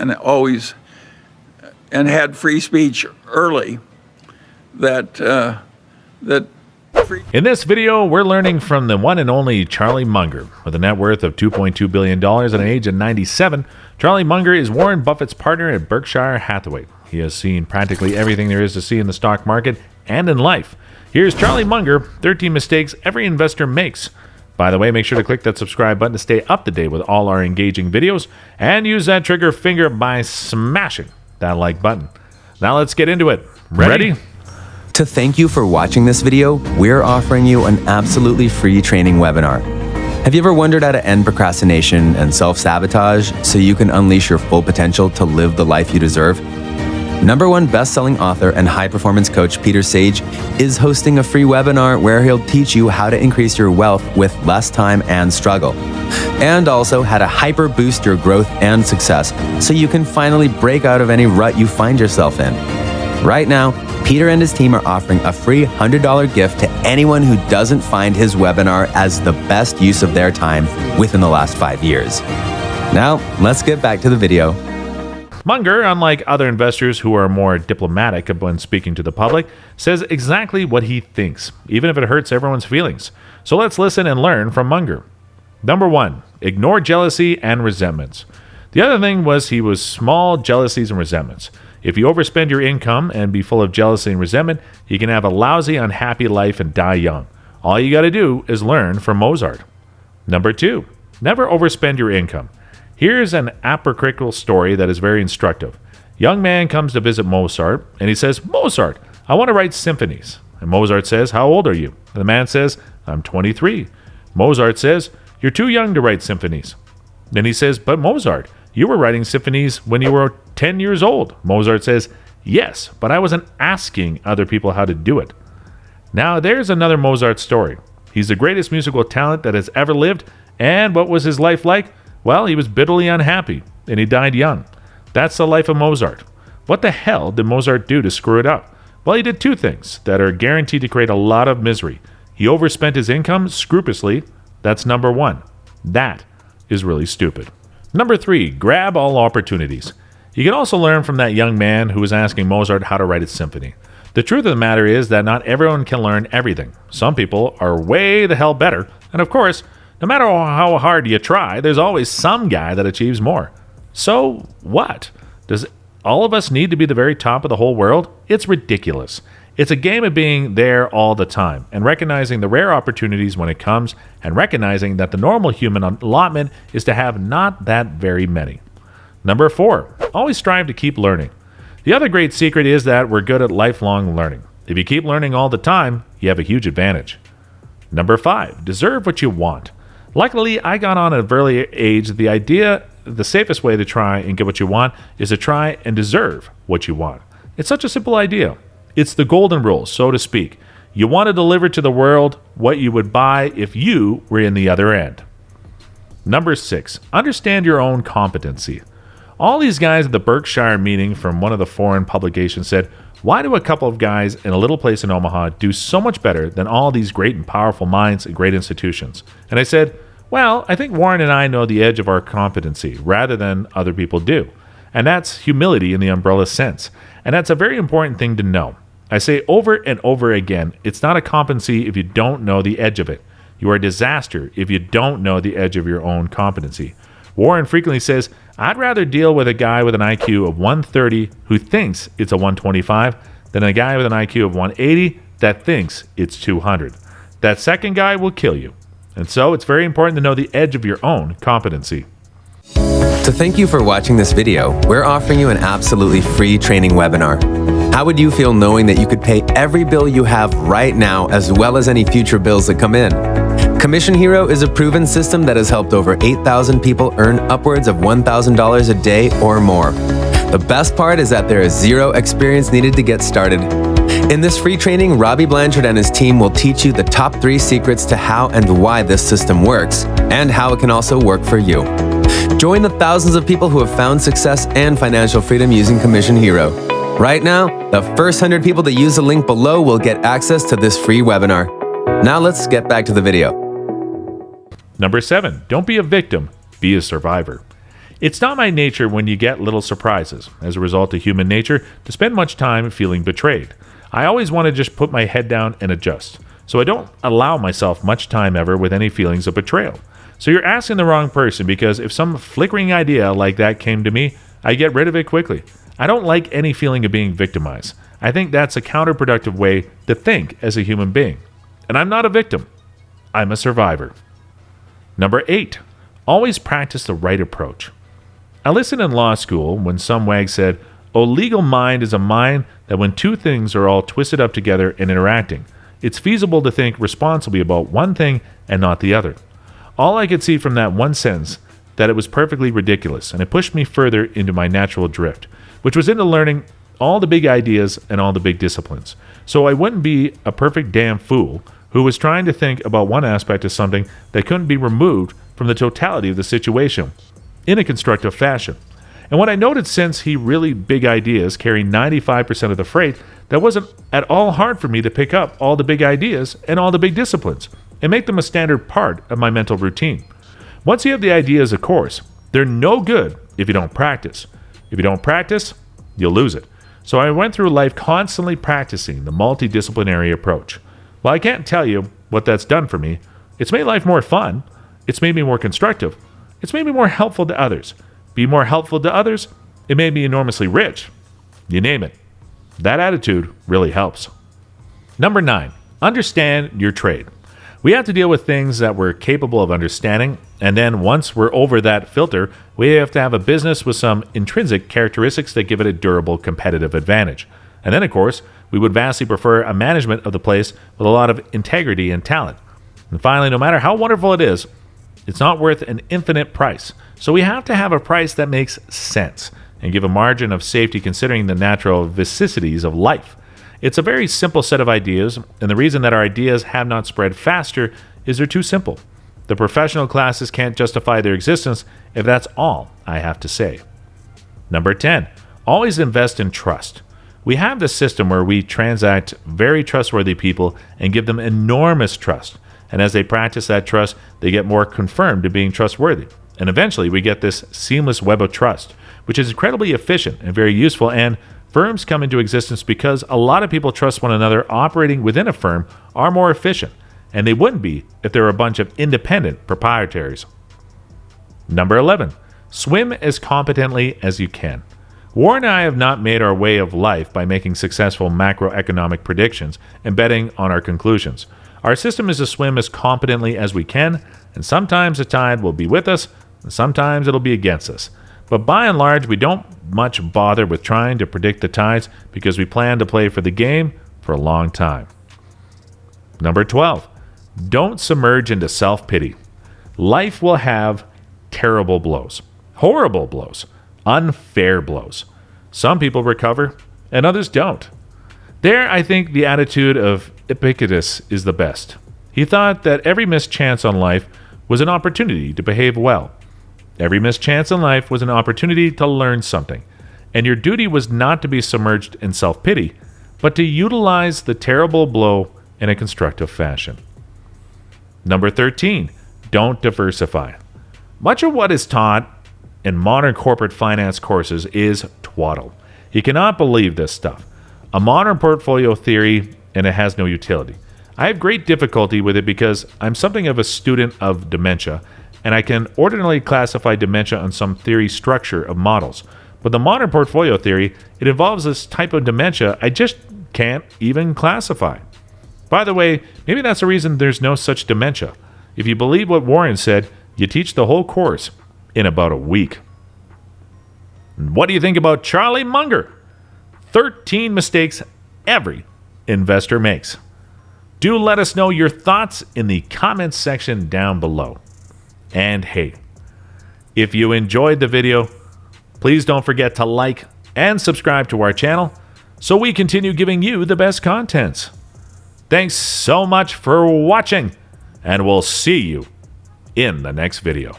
and always and had free speech early, that In this video, we're learning from the one and only Charlie Munger. With a net worth of $2.2 billion at an age of 97, Charlie Munger is Warren Buffett's partner at Berkshire Hathaway. He has seen practically everything there is to see in the stock market and in life. Here's Charlie Munger, 13 mistakes every investor makes. By the way, make sure to click that subscribe button to stay up to date with all our engaging videos, and use that trigger finger by smashing that like button. Now let's get into it. Ready? To thank you for watching this video, we're offering you an absolutely free training webinar. Have you ever wondered how to end procrastination and self-sabotage so you can unleash your full potential to live the life you deserve? #1 best-selling author and high-performance coach Peter Sage is hosting a free webinar where he'll teach you how to increase your wealth with less time and struggle, and also how to hyper-boost your growth and success so you can finally break out of any rut you find yourself in. Right now, Peter and his team are offering a free $100 gift to anyone who doesn't find his webinar as the best use of their time within the last 5 years. Now, let's get back to the video. Munger, unlike other investors who are more diplomatic when speaking to the public, says exactly what he thinks, even if it hurts everyone's feelings. So let's listen and learn from Munger. #1, ignore jealousy and resentments. The other thing was he was small jealousies and resentments. If you overspend your income and be full of jealousy and resentment, you can have a lousy, unhappy life and die young. All you got to do is learn from Mozart. #2, never overspend your income. Here's an apocryphal story that is very instructive. Young man comes to visit Mozart, and he says, "Mozart, I want to write symphonies." And Mozart says, "How old are you?" And the man says, "I'm 23. Mozart says, "You're too young to write symphonies." Then he says, "But Mozart, you were writing symphonies when you were 10 years old." Mozart says, "Yes, but I wasn't asking other people how to do it." Now there's another Mozart story. He's the greatest musical talent that has ever lived, and what was his life like? Well, he was bitterly unhappy, and he died young. That's the life of Mozart. What the hell did Mozart do to screw it up? Well, he did two things that are guaranteed to create a lot of misery. He overspent his income scrupulously. That's #1. That is really stupid. #3, grab all opportunities. You can also learn from that young man who was asking Mozart how to write a symphony. The truth of the matter is that not everyone can learn everything. Some people are way the hell better, and of course, no matter how hard you try, there's always some guy that achieves more. So what? Does all of us need to be the very top of the whole world? It's ridiculous. It's a game of being there all the time and recognizing the rare opportunities when it comes, and recognizing that the normal human allotment is to have not that very many. #4, always strive to keep learning. The other great secret is that we're good at lifelong learning. If you keep learning all the time, you have a huge advantage. #5, deserve what you want. Luckily, I got on at an early age the safest way to try and get what you want is to try and deserve what you want. It's such a simple idea. It's the golden rule, so to speak. You want to deliver to the world what you would buy if you were in the other end. #6, understand your own competency. All these guys at the Berkshire meeting from one of the foreign publications said, "Why do a couple of guys in a little place in Omaha do so much better than all these great and powerful minds and great institutions?" And I said, "Well, I think Warren and I know the edge of our competency rather than other people do. And that's humility in the umbrella sense. And that's a very important thing to know. I say over and over again, it's not a competency if you don't know the edge of it. You are a disaster if you don't know the edge of your own competency." Warren frequently says, "I'd rather deal with a guy with an IQ of 130 who thinks it's a 125 than a guy with an IQ of 180 that thinks it's 200. That second guy will kill you." And so it's very important to know the edge of your own competency. To thank you for watching this video, we're offering you an absolutely free training webinar. How would you feel knowing that you could pay every bill you have right now as well as any future bills that come in? Commission Hero is a proven system that has helped over 8,000 people earn upwards of $1,000 a day or more. The best part is that there is zero experience needed to get started. In this free training, Robbie Blanchard and his team will teach you the top 3 secrets to how and why this system works, and how it can also work for you. Join the thousands of people who have found success and financial freedom using Commission Hero. Right now, the first 100 people that use the link below will get access to this free webinar. Now let's get back to the video. #7, don't be a victim, be a survivor. It's not my nature when you get little surprises, as a result of human nature, to spend much time feeling betrayed. I always want to just put my head down and adjust, so I don't allow myself much time ever with any feelings of betrayal. So you're asking the wrong person, because if some flickering idea like that came to me, I get rid of it quickly. I don't like any feeling of being victimized. I think that's a counterproductive way to think as a human being. And I'm not a victim. I'm a survivor. Number 8, always practice the right approach. I listened in law school when some wag said, "A legal mind is a mind that when two things are all twisted up together and interacting, it's feasible to think responsibly about one thing and not the other." All I could see from that one sentence that it was perfectly ridiculous, and it pushed me further into my natural drift, which was into learning all the big ideas and all the big disciplines. So I wouldn't be a perfect damn fool who was trying to think about one aspect of something that couldn't be removed from the totality of the situation in a constructive fashion. And what I noted, since he really big ideas carry 95% of the freight, that wasn't at all hard for me to pick up all the big ideas and all the big disciplines and make them a standard part of my mental routine. Once you have the ideas, of course, they're no good if you don't practice. If you don't practice, you'll lose it. So I went through life constantly practicing the multidisciplinary approach. Well, I can't tell you what that's done for me. It's made life more fun. It's made me more constructive. It's made me more helpful to others. Be more helpful to others, it made me enormously rich. You name it. That attitude really helps. Number 9, understand your trade. We have to deal with things that we're capable of understanding, and then once we're over that filter, we have to have a business with some intrinsic characteristics that give it a durable competitive advantage. And then, of course, we would vastly prefer a management of the place with a lot of integrity and talent. And finally, no matter how wonderful it is, it's not worth an infinite price. So we have to have a price that makes sense and give a margin of safety considering the natural vicissitudes of life. It's a very simple set of ideas, and the reason that our ideas have not spread faster is they're too simple. The professional classes can't justify their existence if that's all I have to say. Number 10, always invest in trust. We have this system where we transact very trustworthy people and give them enormous trust. And as they practice that trust, they get more confirmed to being trustworthy. And eventually we get this seamless web of trust, which is incredibly efficient and very useful. And firms come into existence because a lot of people trust one another. Operating within a firm are more efficient. And they wouldn't be if there were a bunch of independent proprietaries. Number 11, swim as competently as you can. Warren and I have not made our way of life by making successful macroeconomic predictions and betting on our conclusions. Our system is to swim as competently as we can, and sometimes the tide will be with us, and sometimes it'll be against us. But by and large, we don't much bother with trying to predict the tides because we plan to play for the game for a long time. Number 12, don't submerge into self-pity. Life will have terrible blows, horrible blows, unfair blows. Some people recover, and others don't. There, I think the attitude of Epictetus is the best. He thought that every missed chance on life was an opportunity to behave well. Every missed chance in life was an opportunity to learn something, and your duty was not to be submerged in self-pity, but to utilize the terrible blow in a constructive fashion. Number 13, don't diversify. Much of what is taught in modern corporate finance courses is twaddle. You cannot believe this stuff. A modern portfolio theory, and it has no utility. I have great difficulty with it because I'm something of a student of dementia, and I can ordinarily classify dementia on some theory structure of models. But the modern portfolio theory, it involves this type of dementia I just can't even classify. By the way, maybe that's the reason there's no such dementia. If you believe what Warren said, you teach the whole course in about a week. And what do you think about Charlie Munger? 13 mistakes every investor makes. Do let us know your thoughts in the comments section down below. And hey, if you enjoyed the video, please don't forget to like and subscribe to our channel so we continue giving you the best contents. Thanks so much for watching, and we'll see you in the next video.